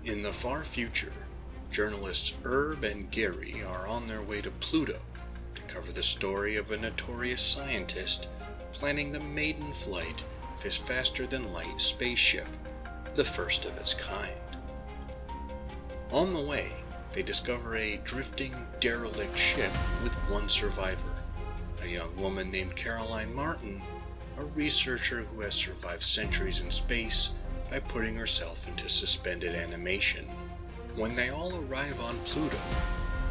In the far future, journalists Herb and Gary are on their way to Pluto to cover the story of a notorious scientist planning the maiden flight of his faster-than-light spaceship, the first of its kind. On the way, they discover a drifting, derelict ship with one survivor, a young woman named Caroline Martin, a researcher who has survived centuries in space by putting herself into suspended animation. When they all arrive on Pluto,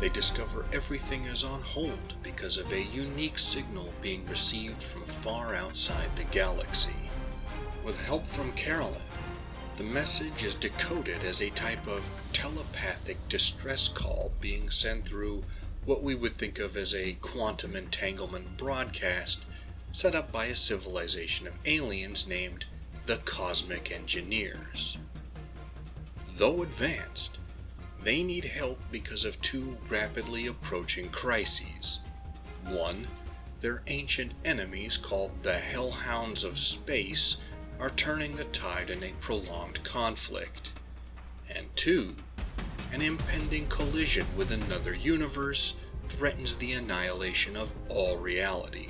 they discover everything is on hold because of a unique signal being received from far outside the galaxy. With help from Caroline, the message is decoded as a type of telepathic distress call being sent through what we would think of as a quantum entanglement broadcast set up by a civilization of aliens named the Cosmic Engineers. Though advanced, they need help because of two rapidly approaching crises. One, their ancient enemies called the Hellhounds of Space are turning the tide in a prolonged conflict. And two, an impending collision with another universe threatens the annihilation of all reality.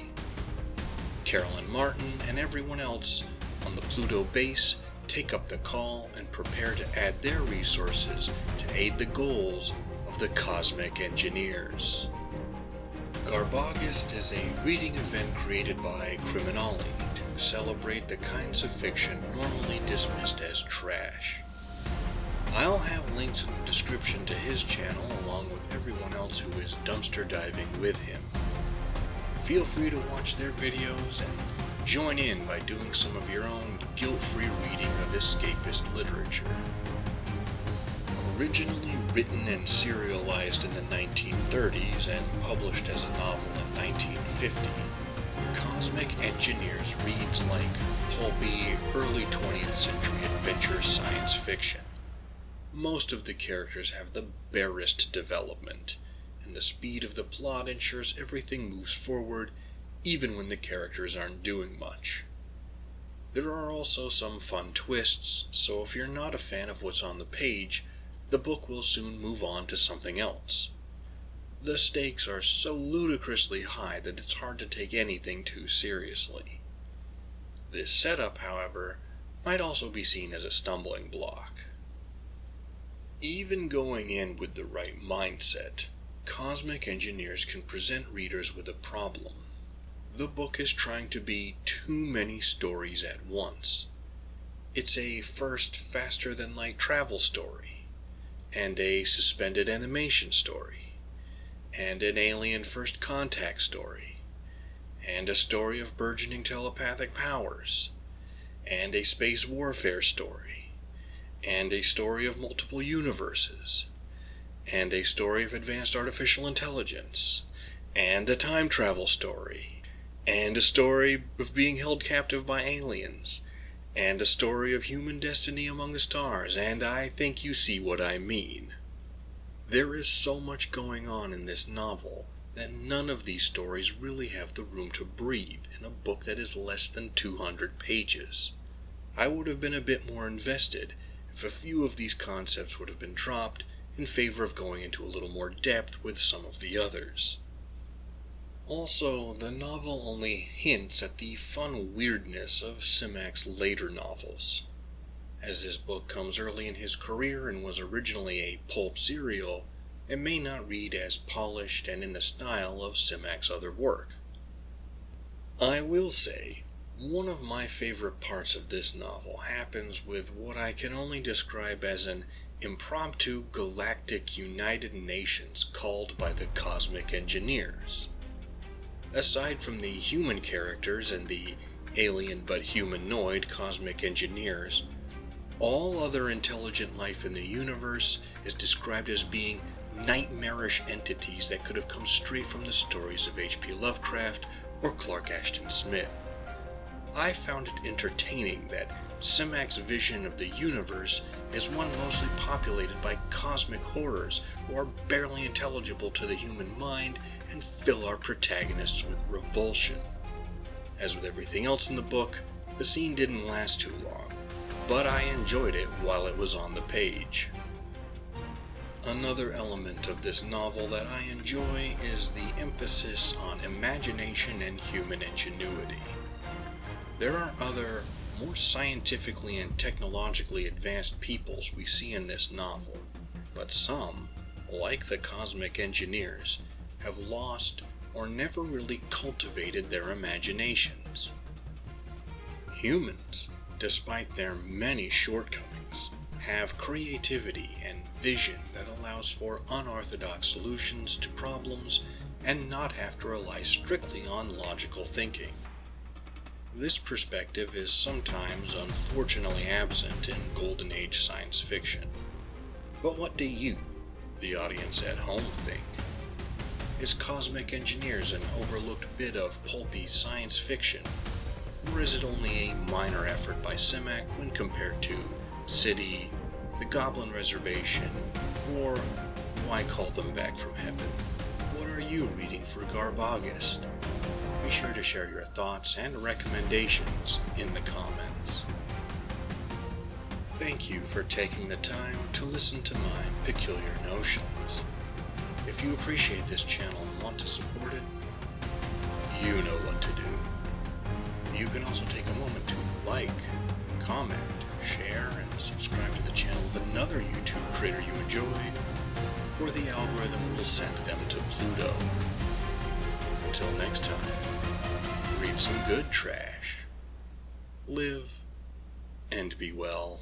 Caroline Martin and everyone else on the Pluto base take up the call and prepare to add their resources to aid the goals of the Cosmic Engineers. GarbAugust is a reading event created by Criminali to celebrate the kinds of fiction normally dismissed as trash. I'll have links in the description to his channel along with everyone else who is dumpster diving with him. Feel free to watch their videos and join in by doing some of your own guilt-free reading of escapist literature. Originally written and serialized in the 1930s and published as a novel in 1950, Cosmic Engineers reads like pulpy, early 20th century adventure science fiction. Most of the characters have the barest development, and the speed of the plot ensures everything moves forward even when the characters aren't doing much. There are also some fun twists, so if you're not a fan of what's on the page, the book will soon move on to something else. The stakes are so ludicrously high that it's hard to take anything too seriously. This setup, however, might also be seen as a stumbling block. Even going in with the right mindset, Cosmic Engineers can present readers with a problem. The book is trying to be too many stories at once. It's a first faster-than-light travel story, and a suspended animation story, and an alien first contact story, and a story of burgeoning telepathic powers, and a space warfare story, and a story of multiple universes, and a story of advanced artificial intelligence, and a time travel story, and a story of being held captive by aliens, and a story of human destiny among the stars, and I think you see what I mean. There is so much going on in this novel that none of these stories really have the room to breathe in a book that is less than 200 pages. I would have been a bit more invested if a few of these concepts would have been dropped in favor of going into a little more depth with some of the others. Also, the novel only hints at the fun weirdness of Simak's later novels. As this book comes early in his career and was originally a pulp serial, it may not read as polished and in the style of Simak's other work. I will say, one of my favorite parts of this novel happens with what I can only describe as an impromptu galactic United Nations called by the Cosmic Engineers. Aside from the human characters and the alien but humanoid Cosmic Engineers, all other intelligent life in the universe is described as being nightmarish entities that could have come straight from the stories of H.P. Lovecraft or Clark Ashton Smith. I found it entertaining that Simak's vision of the universe is one mostly populated by cosmic horrors who are barely intelligible to the human mind and fill our protagonists with revulsion. As with everything else in the book, the scene didn't last too long, but I enjoyed it while it was on the page. Another element of this novel that I enjoy is the emphasis on imagination and human ingenuity. There are other, more scientifically and technologically advanced peoples we see in this novel, but some, like the cosmic engineers, have lost or never really cultivated their imaginations. Humans, despite their many shortcomings, have creativity and vision that allows for unorthodox solutions to problems and not have to rely strictly on logical thinking. This perspective is sometimes unfortunately absent in Golden Age science fiction. But what do you, the audience at home, think? Is Cosmic Engineers an overlooked bit of pulpy science fiction? Or is it only a minor effort by Simak when compared to City, The Goblin Reservation, or Why Call Them Back from Heaven? What are you reading for GarbAugust? Be sure to share your thoughts and recommendations in the comments. Thank you for taking the time to listen to my peculiar notions. If you appreciate this channel and want to support it, you know what to do. You can also take a moment to like, comment, share, and subscribe to the channel of another YouTube creator you enjoy, or the algorithm will send them to Pluto. Until next time, read some good trash, live, and be well.